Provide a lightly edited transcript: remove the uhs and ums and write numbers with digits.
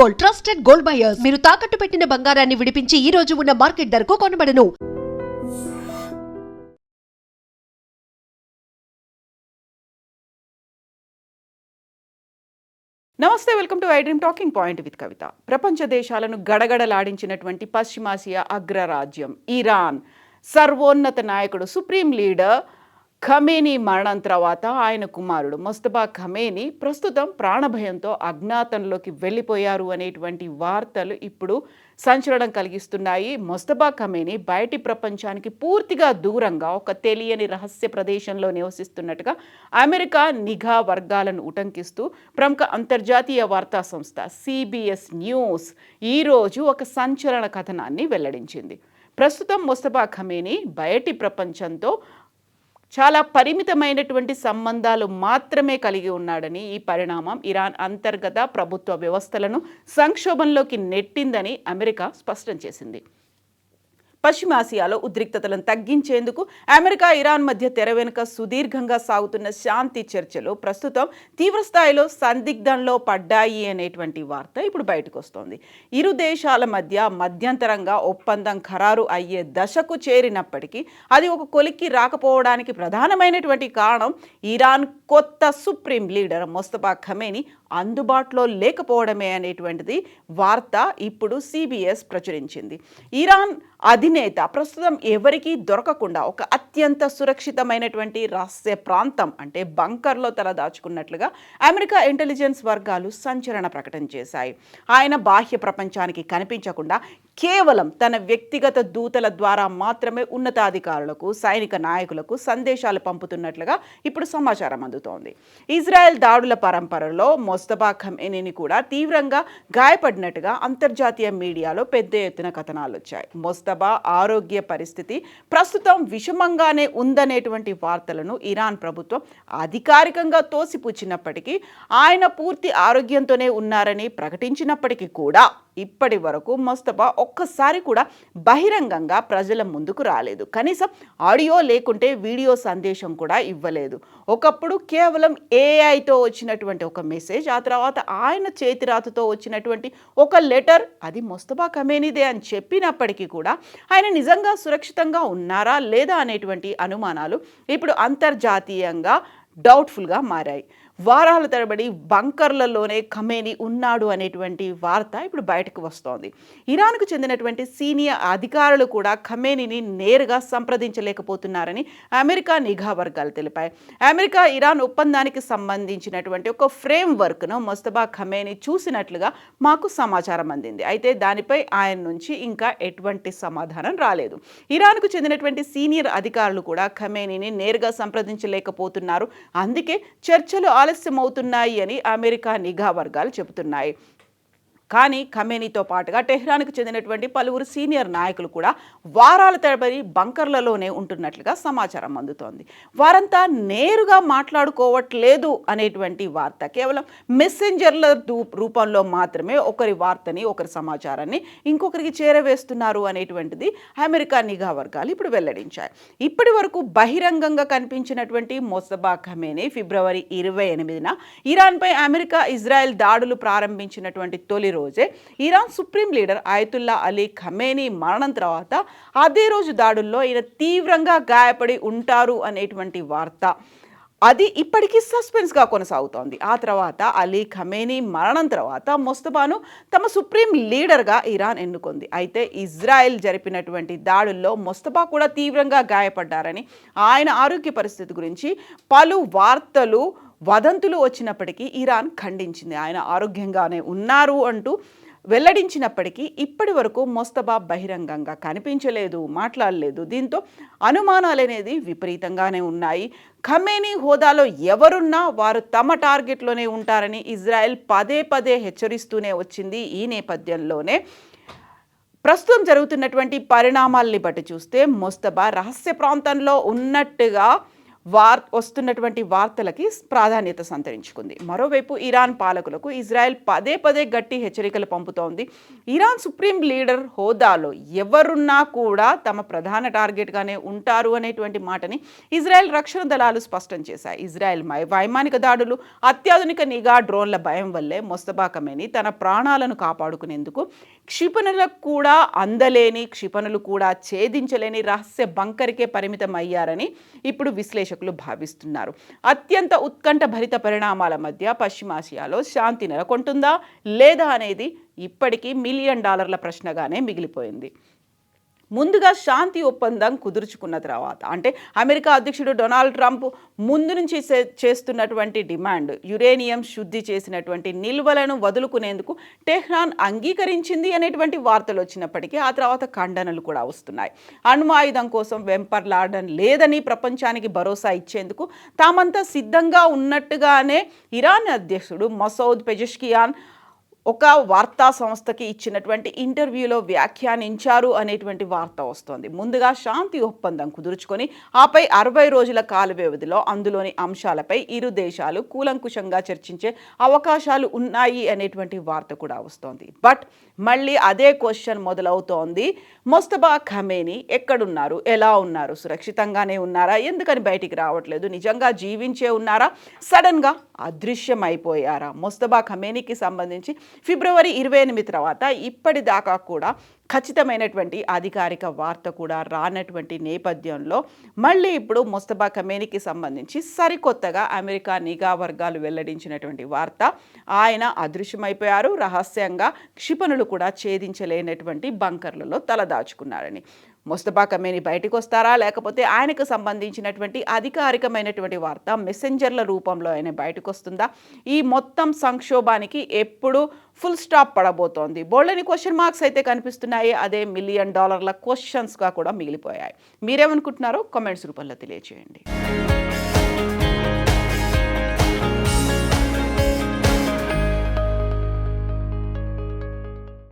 Gold, trusted gold buyers. మీరు తాకట్టు పెట్టిన బంగారాన్ని విడిపించి ఈ రోజు ఉన్న మార్కెట్ ధరకు కొనబడను. నమస్తే, welcome to I dream talking point with Kavitha. ప్రపంచ దేశాలను గడగడలాడించినటువంటి పశ్చిమాసియా అగ్రరాజ్యం ఇరాన్ సర్వోన్నత నాయకుడు సుప్రీం లీడర్ ఖమేనీ మరణం తర్వాత ఆయన కుమారుడు మొస్తఫా ఖమేనీ ప్రస్తుతం ప్రాణభయంతో అజ్ఞాతంలోకి వెళ్ళిపోయారు అనేటువంటి వార్తలు ఇప్పుడు సంచలనం కలిగిస్తున్నాయి. మొస్తఫా ఖమేనీ బయటి ప్రపంచానికి పూర్తిగా దూరంగా ఒక తెలియని రహస్య ప్రదేశంలో నివసిస్తున్నట్టుగా అమెరికా నిఘా వర్గాలను ఉటంకిస్తూ ప్రముఖ అంతర్జాతీయ వార్తా సంస్థ CBS న్యూస్ ఈరోజు ఒక సంచలన కథనాన్ని వెల్లడించింది. ప్రస్తుతం మొస్తఫా ఖమేనీ బయటి ప్రపంచంతో చాలా పరిమితమైనటువంటి సంబంధాలు మాత్రమే కలిగి ఉన్నాడని, ఈ పరిణామం ఇరాన్ అంతర్గత ప్రభుత్వ వ్యవస్థలను సంక్షోభంలోకి నెట్టిందని అమెరికా స్పష్టం చేసింది. పశ్చిమాసియాలో ఉద్రిక్తతలను తగ్గించేందుకు అమెరికా ఇరాన్ మధ్య తెర వెనుక సుదీర్ఘంగా సాగుతున్న శాంతి చర్చలు ప్రస్తుతం తీవ్రస్థాయిలో సందిగ్ధంలో పడ్డాయి అనేటువంటి వార్త ఇప్పుడు బయటకు వస్తోంది. ఇరు దేశాల మధ్య మధ్యంతరంగా ఒప్పందం ఖరారు అయ్యే దశకు చేరినప్పటికీ అది ఒక కొలిక్కి రాకపోవడానికి ప్రధానమైనటువంటి కారణం ఇరాన్ కొత్త సుప్రీం లీడర్ మొస్తఫా ఖమేనీ అందుబాటులో లేకపోవడమే అనేటువంటిది వార్త ఇప్పుడు CBS ప్రచురించింది. ఇరాన్ అధినేత ప్రస్తుతం ఎవరికీ దొరకకుండా ఒక అత్యంత సురక్షితమైనటువంటి రహస్య ప్రాంతం అంటే బంకర్లో తలదాచుకున్నట్లుగా అమెరికా ఇంటెలిజెన్స్ వర్గాలు సంచలన ప్రకటన చేశాయి. ఆయన బాహ్య ప్రపంచానికి కనిపించకుండా కేవలం తన వ్యక్తిగత దూతల ద్వారా మాత్రమే ఉన్నతాధికారులకు, సైనిక నాయకులకు సందేశాలు పంపుతున్నట్లుగా ఇప్పుడు సమాచారం అందుతోంది. ఇజ్రాయెల్ దాడుల పరంపరలో మొస్తఫా ఖమేనీని కూడా తీవ్రంగా గాయపడినట్టుగా అంతర్జాతీయ మీడియాలో పెద్ద ఎత్తున కథనాలు వచ్చాయి. మొస్తఫా ఆరోగ్య పరిస్థితి ప్రస్తుతం విషమంగానే ఉందనేటువంటి వార్తలను ఇరాన్ ప్రభుత్వం అధికారికంగా తోసిపుచ్చినప్పటికీ, ఆయన పూర్తి ఆరోగ్యంతోనే ఉన్నారని ప్రకటించినప్పటికీ కూడా ఇప్పటి వరకు మొస్తఫా ఒక్కసారి కూడా బహిరంగంగా ప్రజల ముందుకు రాలేదు. కనీసం ఆడియో లేకుంటే వీడియో సందేశం కూడా ఇవ్వలేదు. ఒకప్పుడు కేవలం AIతో వచ్చినటువంటి ఒక మెసేజ్, ఆ తర్వాత ఆయన చేతిరాతతో వచ్చినటువంటి ఒక లెటర్, అది మొస్తఫా ఖమేనీదే అని చెప్పినప్పటికీ కూడా ఆయన నిజంగా సురక్షితంగా ఉన్నారా లేదా అనేటువంటి అనుమానాలు ఇప్పుడు అంతర్జాతీయంగా డౌట్ఫుల్గా మారాయి. వారాల తరబడి బంకర్లలోనే ఖమేనీ ఉన్నాడు అనేటువంటి వార్త ఇప్పుడు బయటకు వస్తోంది. ఇరాన్కు చెందినటువంటి సీనియర్ అధికారులు కూడా ఖమేనీని నేరుగా సంప్రదించలేకపోతున్నారని అమెరికా నిఘా వర్గాలు తెలిపాయి. అమెరికా ఇరాన్ ఒప్పందానికి సంబంధించినటువంటి ఒక ఫ్రేమ్ వర్క్ను మొస్తఫా ఖమేనీ చూసినట్లుగా మాకు సమాచారం అందింది. అయితే దానిపై ఆయన నుంచి ఇంకా ఎటువంటి సమాధానం రాలేదు. ఇరాన్కు చెందినటువంటి సీనియర్ అధికారులు కూడా ఖమేనీని నేరుగా సంప్రదించలేకపోతున్నారు. అందుకే చర్చలు ఆలస్యమవుతున్నాయి అని అమెరికా నిఘా వర్గాలు చెబుతున్నాయి. కానీ ఖమేనీతో పాటుగా టెహ్రాన్కు చెందినటువంటి పలువురు సీనియర్ నాయకులు కూడా వారాల తరబడి బంకర్లలోనే ఉంటున్నట్లుగా సమాచారం అందుతోంది. వారంతా నేరుగా మాట్లాడుకోవట్లేదు అనేటువంటి వార్త, కేవలం మెసెంజర్ల రూపంలో మాత్రమే ఒకరి వార్తని, ఒకరి సమాచారాన్ని ఇంకొకరికి చేరవేస్తున్నారు అనేటువంటిది అమెరికా నిఘా వర్గాలు ఇప్పుడు వెల్లడించాయి. ఇప్పటి వరకు బహిరంగంగా కనిపించినటువంటి మొస్తఫా ఖమేనీ ఫిబ్రవరి 28న ఇరాన్పై అమెరికా, ఇజ్రాయెల్ దాడులు ప్రారంభించినటువంటి తొలి రోజే Iran supreme leader Ayatollah Ali Khamenei మరణం తర్వాత అదే రోజు దాడుల్లో ఈయన తీవ్రంగా గాయపడి ఉంటారు అనేటువంటి వార్త, అది ఇప్పటికీ సస్పెన్స్గా కొనసాగుతోంది. ఆ తర్వాత అలీ ఖమేనీ మరణం తర్వాత మొస్తఫాను తమ సుప్రీం లీడర్గా ఇరాన్ ఎన్నుకుంది. అయితే ఇజ్రాయెల్ జరిపినటువంటి దాడుల్లో మొస్తఫా కూడా తీవ్రంగా గాయపడ్డారని, ఆయన ఆరోగ్య పరిస్థితి గురించి పలు వార్తలు, వదంతులు వచ్చినప్పటికీ ఇరాన్ ఖండించింది. ఆయన ఆరోగ్యంగానే ఉన్నారు అంటూ వెల్లడించినప్పటికీ ఇప్పటి వరకు మొస్తఫా బహిరంగంగా కనిపించలేదు, మాట్లాడలేదు. దీంతో అనుమానాలు అనేది విపరీతంగానే ఉన్నాయి. ఖమేనీ హోదాలో ఎవరున్నా వారు తమ టార్గెట్లోనే ఉంటారని ఇజ్రాయెల్ పదే పదే హెచ్చరిస్తూనే వచ్చింది. ఈ నేపథ్యంలోనే ప్రస్తుతం జరుగుతున్నటువంటి పరిణామాల్ని బట్టి చూస్తే మొస్తఫా రహస్య ప్రాంతంలో ఉన్నట్టుగా వస్తున్నటువంటి వార్తలకి ప్రాధాన్యత సంతరించుకుంది. మరోవైపు ఇరాన్ పాలకులకు ఇజ్రాయెల్ పదే పదే గట్టి హెచ్చరికలు పంపుతోంది. ఇరాన్ సుప్రీం లీడర్ హోదాలో ఎవరున్నా కూడా తమ ప్రధాన టార్గెట్గానే ఉంటారు అనేటువంటి మాటని ఇజ్రాయెల్ రక్షణ దళాలు స్పష్టం చేశాయి. ఇజ్రాయెల్ వైమానిక దాడులు, అత్యాధునిక నిఘా డ్రోన్ల భయం వల్లే మొస్తబా ఖమేనీ తన ప్రాణాలను కాపాడుకునేందుకు క్షిపణులకు కూడా అందలేని, క్షిపణులు కూడా ఛేదించలేని రహస్య బంకర్కే పరిమితం అయ్యారని ఇప్పుడు విశ్లేషకులు భావిస్తున్నారు. అత్యంత ఉత్కంఠ భరిత పరిణామాల మధ్య పశ్చిమాసియాలో శాంతి నెలకొంటుందా లేదా అనేది ఇప్పటికీ $1 మిలియన్ ప్రశ్నగానే మిగిలిపోయింది. ముందుగా శాంతి ఒప్పందం కుదుర్చుకున్న తర్వాత, అంటే అమెరికా అధ్యక్షుడు డొనాల్డ్ ట్రంప్ ముందు నుంచి చేస్తున్నటువంటి డిమాండ్, యురేనియం శుద్ధి చేసినటువంటి నిల్వలను వదులుకునేందుకు టెహ్రాన్ అంగీకరించింది అనేటువంటి వార్తలు వచ్చినప్పటికీ ఆ తర్వాత ఖండనలు కూడా వస్తున్నాయి. అణ్వాయుధం కోసం వెంపర్లాడడం లేదని ప్రపంచానికి భరోసా ఇచ్చేందుకు తామంతా సిద్ధంగా ఉన్నట్టుగానే ఇరాన్ అధ్యక్షుడు మసౌద్ పెజెష్కియాన్ ఒక వార్తా సంస్థకి ఇచ్చినటువంటి ఇంటర్వ్యూలో వ్యాఖ్యానించారు అనేటువంటి వార్త వస్తోంది. ముందుగా శాంతి ఒప్పందం కుదుర్చుకొని ఆపై 60 రోజుల కాల వ్యవధిలో అందులోని అంశాలపై ఇరు దేశాలు కూలంకుషంగా చర్చించే అవకాశాలు ఉన్నాయి అనేటువంటి వార్త కూడా వస్తోంది. బట్ మళ్ళీ అదే క్వశ్చన్ మొదలవుతోంది. మొస్తబా ఖమేనీ ఎక్కడున్నారు, ఎలా ఉన్నారు, సురక్షితంగానే ఉన్నారా, ఎందుకని బయటికి రావట్లేదు, నిజంగా జీవించే ఉన్నారా, సడన్గా అదృశ్యమైపోయారా? మొస్తబా ఖమేనీకి సంబంధించి ఫిబ్రవరి 28 తర్వాత ఇప్పటిదాకా కూడా ఖచ్చితమైనటువంటి అధికారిక వార్త కూడా రానటువంటి నేపథ్యంలో మళ్ళీ ఇప్పుడు మొస్తబా ఖమేనీకి సంబంధించి సరికొత్తగా అమెరికా నిఘా వర్గాలు వెల్లడించినటువంటి వార్త, ఆయన అదృశ్యమైపోయారు, రహస్యంగా క్షిపణులు కూడా ఛేదించలేనటువంటి బంకర్లలో తలదాచుకున్నారని. మొస్తబా ఖమేనీ బయటకు వస్తారా, లేకపోతే ఆయనకు సంబంధించినటువంటి అధికారికమైనటువంటి వార్త మెసెంజర్ల రూపంలో ఆయన బయటకు వస్తుందా? ఈ మొత్తం సంక్షోభానికి ఎప్పుడు ఫుల్ స్టాప్ పడబోతోంది? బోల్డని క్వశ్చన్ మార్క్స్ అయితే కనిపిస్తున్నాయి. అదే $1 మిలియన్ క్వశ్చన్స్గా కూడా మిగిలిపోయాయి. మీరేమనుకుంటున్నారో కామెంట్స్ రూపంలో తెలియజేయండి.